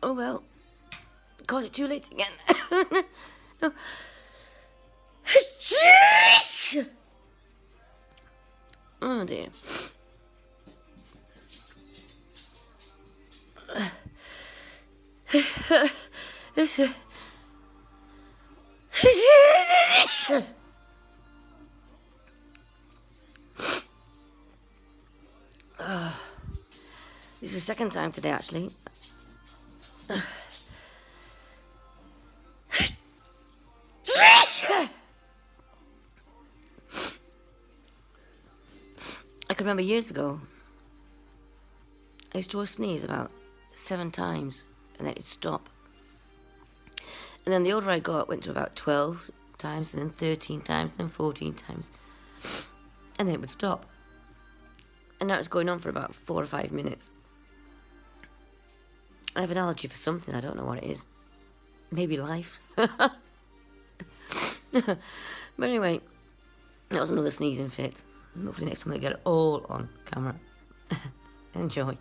Oh well. Got it too late again. No. Oh dear. This is the second time today, actually. I can remember years ago, I used to sneeze about 7 times, and then it'd stop. And then the older I got, it went to about 12 times, and then 13 times, and then 14 times. And then it would stop. And now it's going on for about 4 or 5 minutes. I have an allergy for something, I don't know what it is. Maybe life. But anyway, that was another sneezing fit. Hopefully next time I get it all on camera. Enjoy.